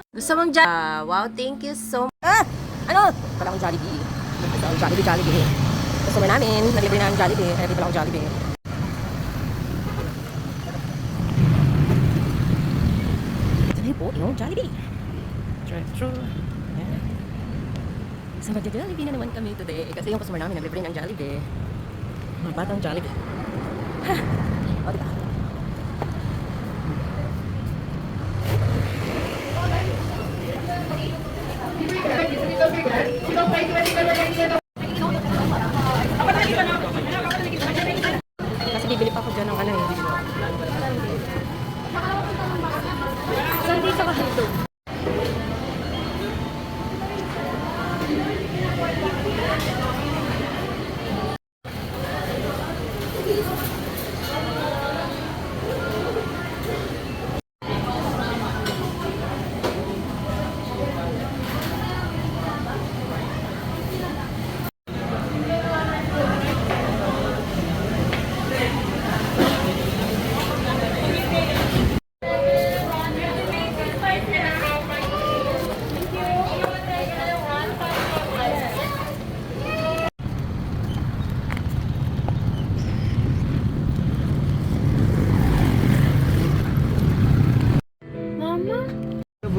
Gusto mong wow, thank you so much. Ano? Pala akong Jollibee. Gusto akong Jollibee. Customer namin, naglibre na ang Jollibee. Kaya pala akong Jollibee. Ito na po yung Jollibee. True. Ayan. So magja-Jollibee na naman kami today. Kasi yung customer namin naglibre ng Jollibee. Mga batang Jollibee. Ha! O, diba? Kasi bibili pa ako dyan ng ano eh. Sandi sa kahito.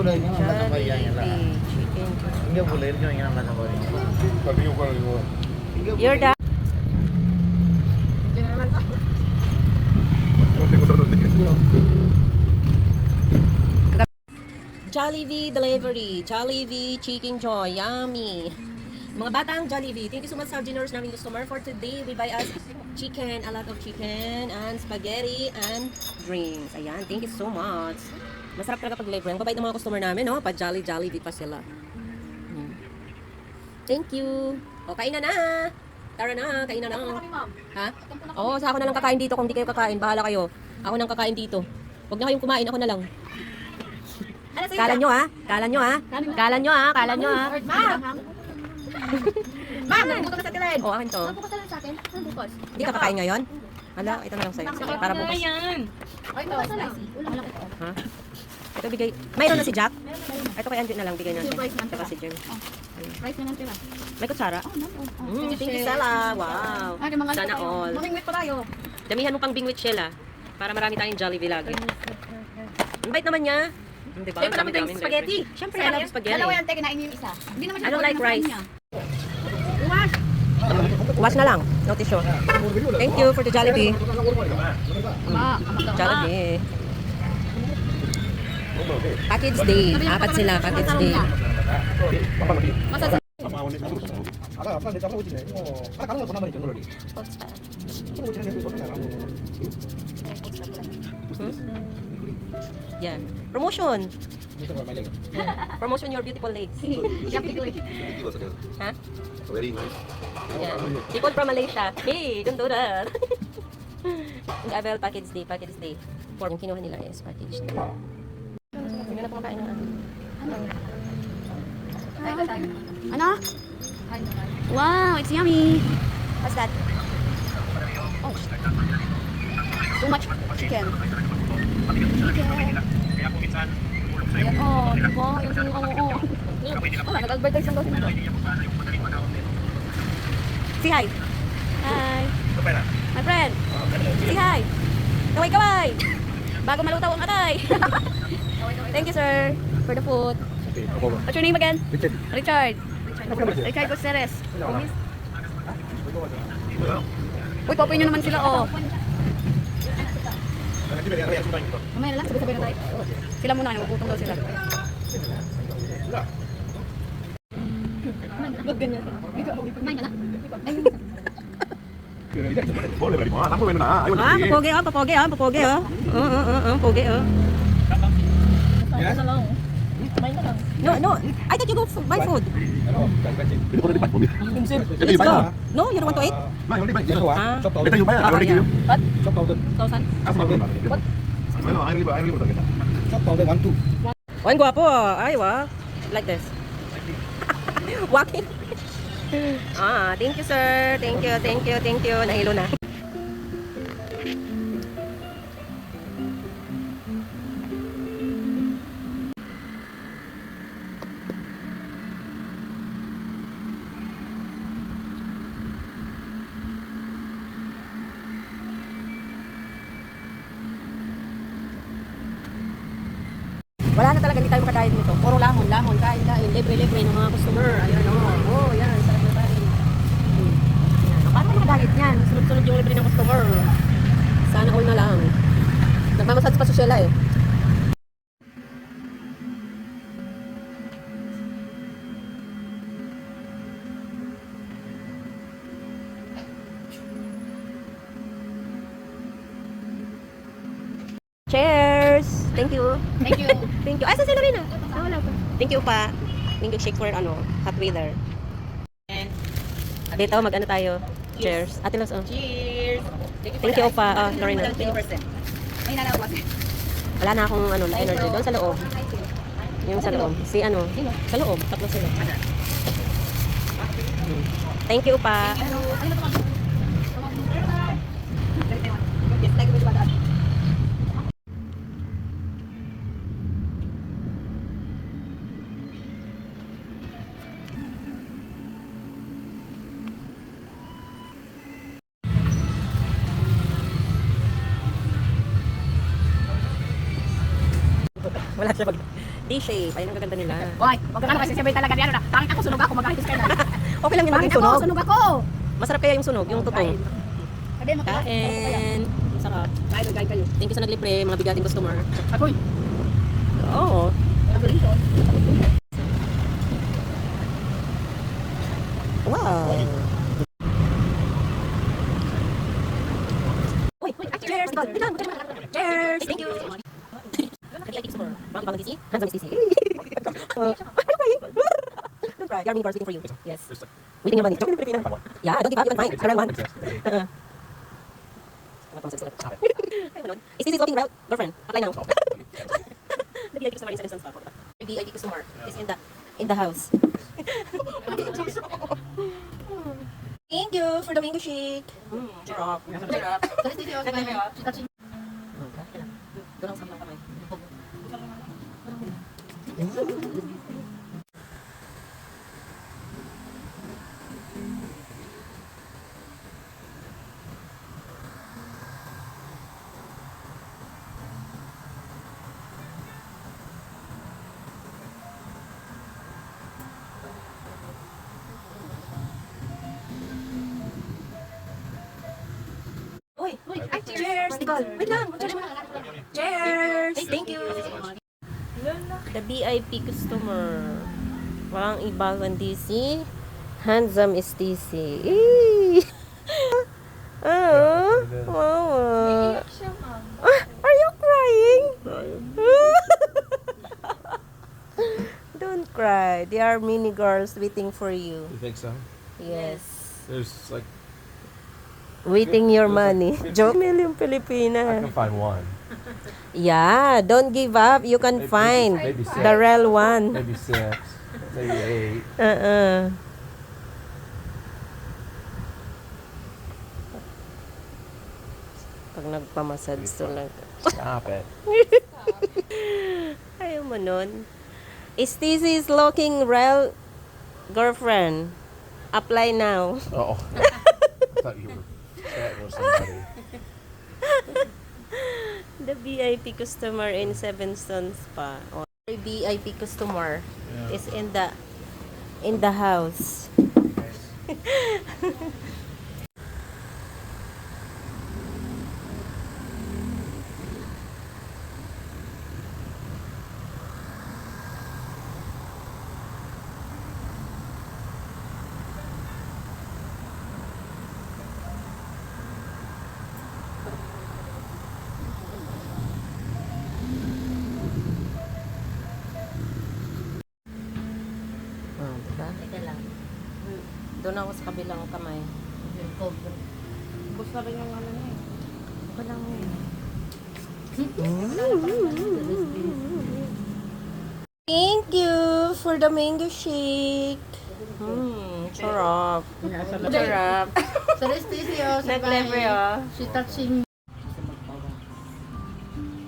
Boleh nyo ang matangkay yan lang. Chicken. Hindi boleh nyo ang matangkay. Sabi ko ko. You're done. Jollibee delivery. Jollibee Chicken Joy. Yummy. Mga batang Jollibee, thank you so much sa generous naming customer for today. We buy us chicken, a lot of chicken, and spaghetti, and drinks. Ayan, thank you so much. Masarap talaga pag-deliver. Ang babait ng mga customer namin, no? Pa-Jollibee pa sila. Thank you. O, kain na na. Tara na, kain na na. Ha? Oo, sa ako na lang kakain dito. Kung di kayo kakain, bahala kayo. Ako nang kakain dito. Huwag na kayong kumain, ako na lang. Kala nyo ha? Kala nyo ha? Kala nyo ha? Kala nyo ha? Ma'am, nagutom ka sa tilan. O, akin to. Bukas na lang sa akin. Ano bukas? Hindi ka kakain ngayon? Hala, ito na lang sa'yo. Sige, para bukas. Ay, bukas na lang. Ulang lang ito. Ha? Ito bigay. Mayroon na si Jack? Ito kay Anjit na lang, bigay natin. Rice man Saka si Jem. Rice na lang tira. May kutsara? Oh, Thank you, Sala. Wow. Sana all. Mamingwit pa tayo. Damihan mo pang bingwit Sheila. Para marami tayong Jollibee lagi. Invite naman niya. Di ba? Siyempre naman tayong spaghetti. Siyempre, I love spaghetti. Dalawa yan, kinain niyo yung isa. Hindi naman I don't like rice. Uwas. Wash na lang. No tissue. Thank you for the Jollibee. Jollibee. Package day. Apat sila. Package day. Yeah. Promotion. Promotion your beautiful legs. Ha? Very nice. Yeah. People from Malaysia. Hey, don't do that. Abel package day. Form kinuha nila is package day. Hindi na kumakain ng ano. Ano? Wow, it's yummy. What's that? Oh. Too much chicken. Oh, diba? Yung sino ko, oo. Wala, nag-advertise lang daw sila. Say hi. Hi. My friend. Say hi. Kaway-kaway. Bago malutaw ang atay. Thank you, sir, for the food. What's your name again? Richard. Richard Gutierrez. Uy, papoy nyo naman sila, oh. Mamaya na lang, sabay-sabay na tayo. Sila muna, nagugutom daw sila. Ba't ganyan? Kumain ka na? Papogi oh. Pogi oh. No. I thought you go buy food. Let's go. No, you don't want to eat? Wan guwapo. Ay, wow. Like this. Walking. Thank you, sir. Thank you. Nahilo na. Wala na talaga, hindi tayo makadayad nito. Puro lamon, kain, libre-libre ng mga customer. Ayan, oh, yan, sarap na tayo. Ayan, paano ka makadayad yan? Sunod-sunod yung libre ng customer. Sana all na lang. Nagmamassage pa si Sheila eh. Cheers! Thank you. Thank you. Thank you. Ay, sa sila rin ah. Wala pa. Thank you pa. Mango shake for hot weather. Dito, mag-ano tayo? Cheers. Ate Los, oh. Cheers. Thank you pa, Lorena. 20%. May nalawas. Wala na akong energy. Doon sa loob. Yung sa loob. Sa loob. Tatlo sila. Thank you pa. Wala siya D-shape. Ayun ang gaganda nila. Boy, wag ka na kasi sabay talaga yan. Pangit ako, sunog ako, magkakit ka na. Okay lang yun Pangit maging ako, sunog. sunog ako. Masarap kaya yung sunog, yung tutong. Sabi mo ka. Kain. Sarap. Kain kayo. Thank you sa naglibre, mga bigating customer. Ako'y. Oo. Wow. Uy, cheers! Cheers! Thank you! Hands on CC. Don't cry. Your mini bars waiting for you. Yes. Waiting your money. Yeah, don't give up. You can find. Around one. Is this looking well? Girlfriend, apply now. The VIP customer is the VIP customer is in the house. Thank you for the mango shake. Sarap. Sarap. Doon lang sa mga kamay. Uy, cheers, Nicole. Wait lang. Cheers. Thank you. The VIP customer. Walang iba kundi si Handsome is DC. Oh, wow. Are you crying? Don't cry. There are many girls waiting for you. You think so? Yes. There's like Waiting your money. Joke million I Filipina. can find one. Yeah, don't give up. You can find maybe six. the real one. Maybe 6, maybe 8. Pag nagpamassage lang. Stop it. Ayaw mo nun. Is this is looking real girlfriend? Apply now. Oh. I thought you were chatting with somebody. The VIP customer in Seven Stones pa. Oh, the VIP customer is in the house. Diba? Doon ako sa kabilang kamay. Bus na rin yung ano na eh. Ako lang yun. Thank you for the mango shake. Sarap. Sarap. Sa Restisio, sa Nag-lever oh. Si touching.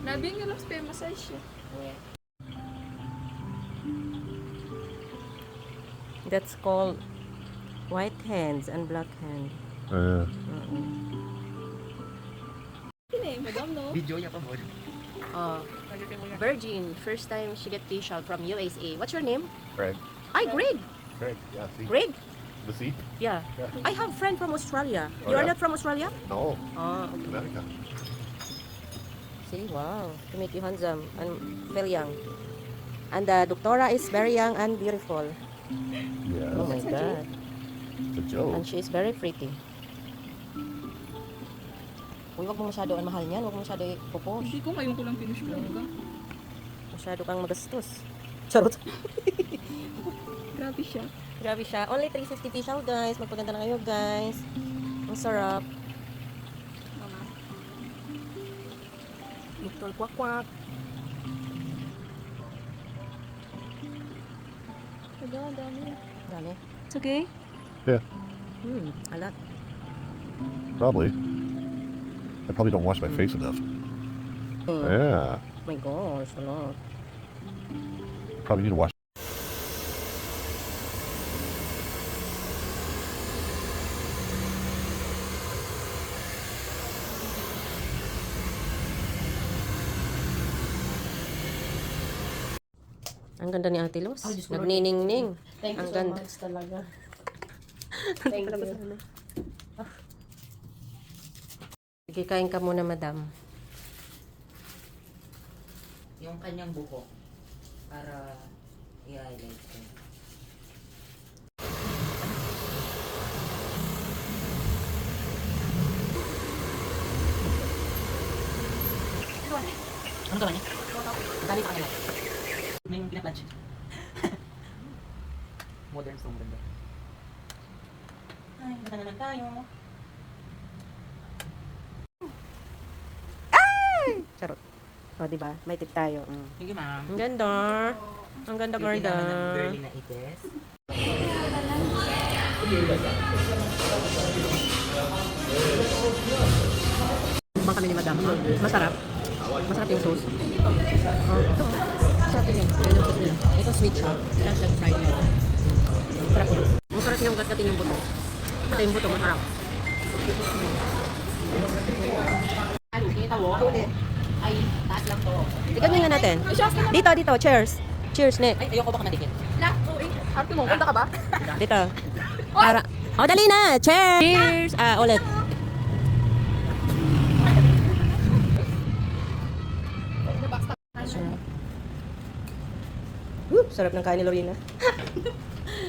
Nabing yung last pay massage siya. That's called white hands and black hands. Kini, madam no? Video niya pa mo. Virgin. First time she get facial from USA. What's your name? Greg. Hi, Greg. Greg, yeah, see? Greg? The sea? Yeah. Yeah. I have friend from Australia. Oh, You are yeah? not from Australia? No, Okay. America. See, wow. To make you handsome and very young. And the doctora is very young and beautiful. Yeah, Oh my God. it's a joke. And she is very pretty. Uy, wag mo masyado ang mahal niyan. Wag mo masyado i-propose. Hindi ko ngayon ko lang finish ko. Masyado kang magastos. Charot. Grabe siya. Grabe siya. Only 350 facial, guys. Magpaganda na kayo, guys. Ang sarap. Mama. Doktor kwak-kwak. Ang dami. Dami. It's okay. Yeah, A lot. probably. I probably don't wash my face enough. Yeah, Oh my gosh, a lot. probably need to wash. Ang ganda ni Ate Luz. Nagniningning. Thank you Ang so ganda. much talaga. Thank you. Sige, kain ka muna, madam. Yung kanyang buhok para i-highlight ko. Ano gawa niya? Dali sa kanila. May yung pinaplanch. Modern song ganda. Ay, ganda naman tayo. Charot. O, diba? May tip tayo. Sige ma'am. Ang ganda. Ang ganda, Beauty ganda. naman ng girly na itis. Bang kami ni madam. Masarap. Masarap yung sauce. Oh, ito. Sarap yun. Yan yung sauce nila. Ito sweet siya. Yan siya fried nila. Sarap yun. Masarap yung gat-gatin yung buto. Ito yung buto, masarap. Ano, kita mo? Ay, taas lang to. Tignan nga natin. Dito, dito. Cheers. Cheers, Nick. Ay, ayoko baka madikit. Ate mo, punta ka ba? Dito. Para. Oh, dali na. Cheers. Ulit. Sarap ng kain ni Lorena.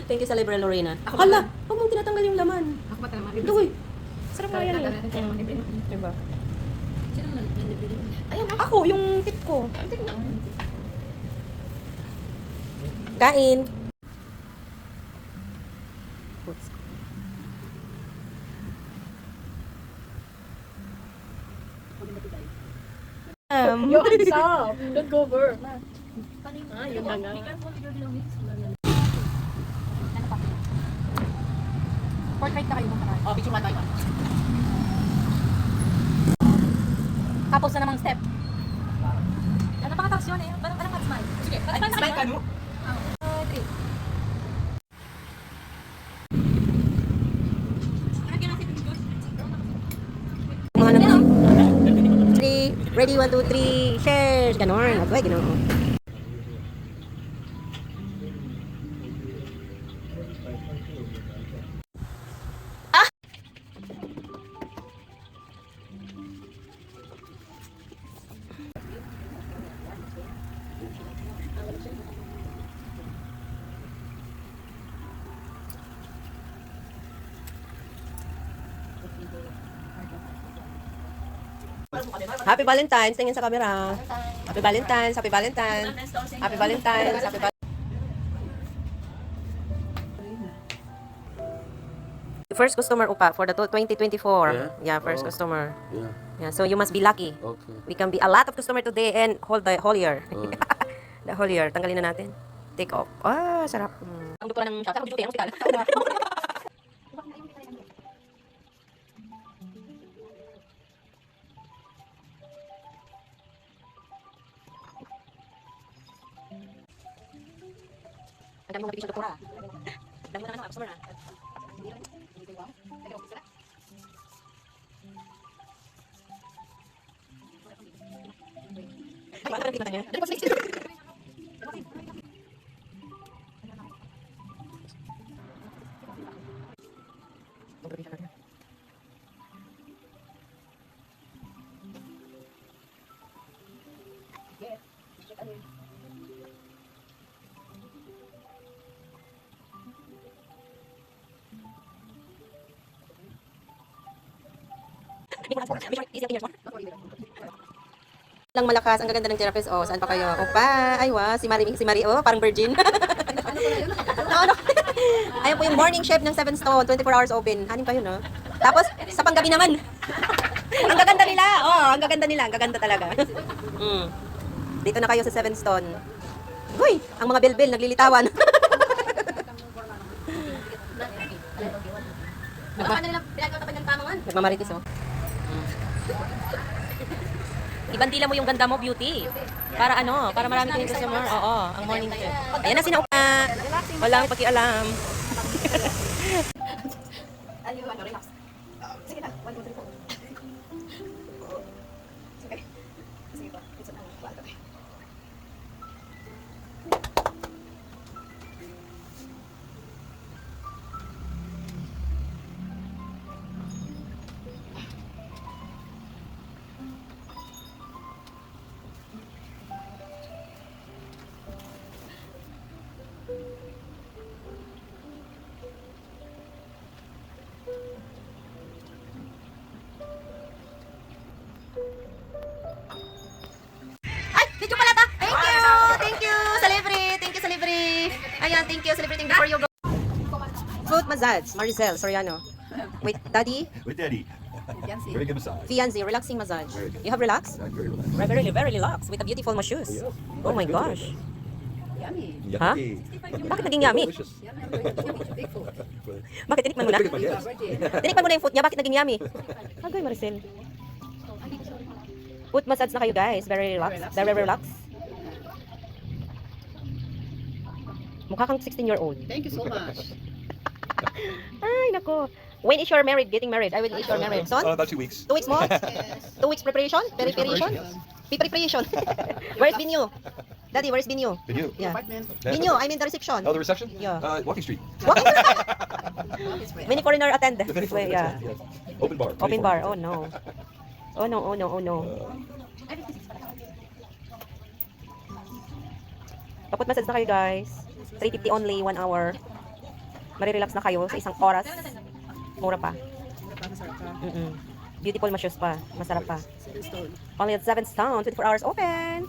Thank you sa libre, Lorena. Hala, huwag mong tinatanggal yung laman. Ako ba talaga? Ito eh. Sarap nga yan eh. Diba? Ako, yung tip ko. Kain. Yo, ang sarap. Don't go over. Yun na nga. Portrait na kayo mo. Oh, picture man tayo. Tapos na namang step. Ano pa katapos yun eh? Anong mag-smile? Sige, Smile ka no? Mga naman. 3, ready, 1, 2, 3, shares. Ganon. Agway, ganon. Happy Valentine's. Tingin sa camera. Happy Valentine's. Happy Valentine's. Happy Valentine's. Happy Valentine's. First customer, Upa, for the 2024. Yeah, first customer. Yeah, Yeah, so you must be lucky. okay. We can be a lot of customer today and hold the whole year. The whole year. Tanggalin na natin. Take off. Sarap. Ang doktora ng shop. Sa duty ang hospital. Ang dami mong happy sa doktora. Dami mo naman customer na. Lang malakas, ang gaganda ng therapist. Oh, saan pa kayo? Opa, ay wow, si Marie, oh, parang virgin. Ano? Ayun po yung morning shift ng 7 Stone, 24 hours open. Hanin kayo, no? Tapos, sa panggabi naman. Ang gaganda nila. Oh, ang gaganda nila. Ang gaganda talaga. Dito na kayo sa 7 Stone. Uy, ang mga belbel naglilitawan. Nagmamaritis, oh. Ibandila mo yung ganda mo, beauty. Para ano, para marami kayong customer. Oo, ang morning shift. Ayan na sinauka. Wala kang pakialam. Ay, video pala ta. Thank you. Thank you, Celebrity. Thank you, Celebrity. Ayan, thank you, Celebrity. Before you go. Foot massage, Maricel Soriano. Wait, Daddy, With Daddy. Very good massage. Fiancé, relaxing massage. You have relaxed? Very relaxed. Very relaxed with a beautiful masseuse. Oh my gosh. Huh? Bakit naging yummy? Bakit tinikman mo na? Tinikman mo na yung foot niya, bakit naging yummy? Agay, Maricel. Foot massage na kayo, guys. Very relaxed. Very relaxed. Mukha kang 16-year-old. Thank you so much. Ay, nako. When is your married? Getting married? I will is your married. Son? About 2 weeks. 2 weeks more? 2 weeks preparation? Preparation? Preparation. Where's Binyo? Daddy, where's Binyo? Video. Yeah. Apartment. Binyo, I mean the reception. Oh, the reception? Yeah. Walking Street. Walking Many foreigner attend. The This way, yeah. Yes. Open bar. Open 24. bar. Oh no. Oh no, oh no, oh no. Kapot massage na kayo, guys. 350 only, 1 hour. Marirelax na kayo sa isang oras. Mura pa. Beautiful massage pa. Masarap pa. Only at 7 Stone, 24 hours open.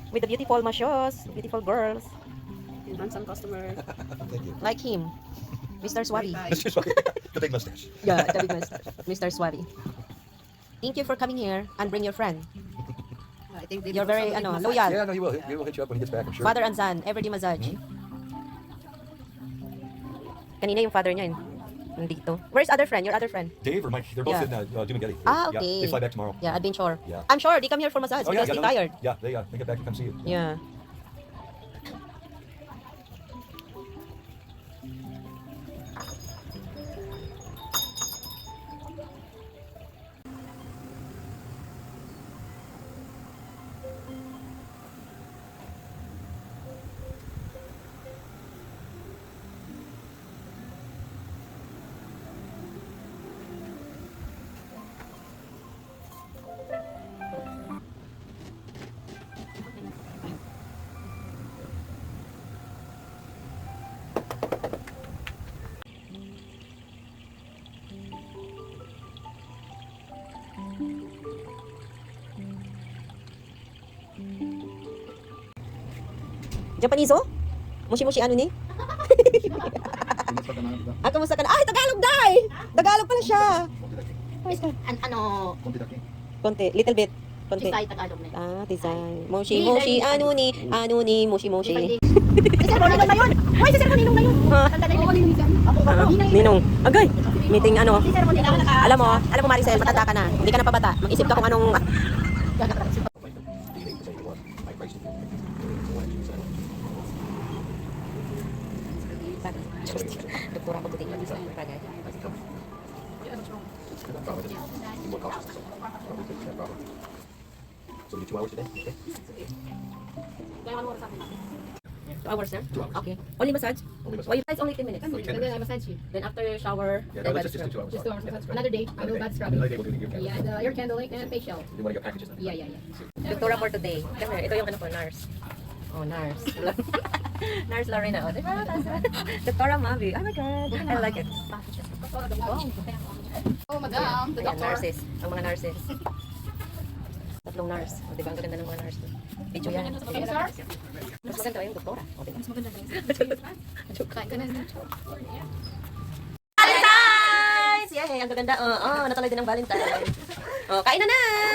With the beautiful massage, beautiful girls. Handsome customer. Thank you. Like him. Mr. Swabi. That's just fine. The big mustache. Yeah, the big Mr. Swabi. Thank you for coming here and bring your friend. I think they You're very loyal. Yeah, no, he will. He will hit you up when he gets back, I'm sure. Father and son, everyday massage. Kanina yung father niya nandito. Where's other friend? Your other friend? Dave or Mike, they're both Yeah. in Dumaguete. Ah, Yeah, okay. they fly back tomorrow. Yeah, adventure. Yeah. I'm sure they come here for massage Oh, yeah, because yeah, they're tired. Yeah, they get back to come see you. Yeah. Japanese oh? Mushi-mushi ano ni? Ah, kamusta ka na? Ay, Tagalog dai! Tagalog pala siya. Ano, Konti, little bit. Konti. Tisay Tagalog na yun. Ah, design. Mushi-mushi, ano ni, mushi-mushi. Si Sir Ninong na yun! Hoy, si Sir Ninong na yun! Tanda na yun. Ninong. Agay, meeting ano. Si Sir Ninong na Alam mo Maricel, matanda ka na. Hindi ka na pabata. Mag-isip ka kung anong... Doktora ko buting sa bagay. So we do 2 hours today. Okay. Kaya ano oras ako? 2 hours, sir? 2 hours. Okay. Only massage? Only massage. Why it's only 10 minutes? Only 10 And then I massage you. Then after shower, Yeah, then no, body let's just scrub. do 2 hours. Just 2 hours. Yeah, that's great. Another day, I'll do bad scrubbing. Another day we'll do the Yeah, the ear candling and facial. You want to get packages then? Yeah, yeah, yeah. Doktora for today. Kasi ito yung ano ko, nurse. Oh, nurse. Nurse Lorena. Oh, diba? Doktora Mavi. Oh my God. I like it. Oh, madam, the Ayan, doctor. nurses. Ang mga nurses. Tatlong nurse. O, diba? Ang gaganda ng mga nurse. Video yan. Okay, sir? Mas maganda yung doktora. O, diba? Mas maganda kain ka na. Valentine's! Yay! Ang gaganda. Natuloy din ng Valentine. Oh, kain na na!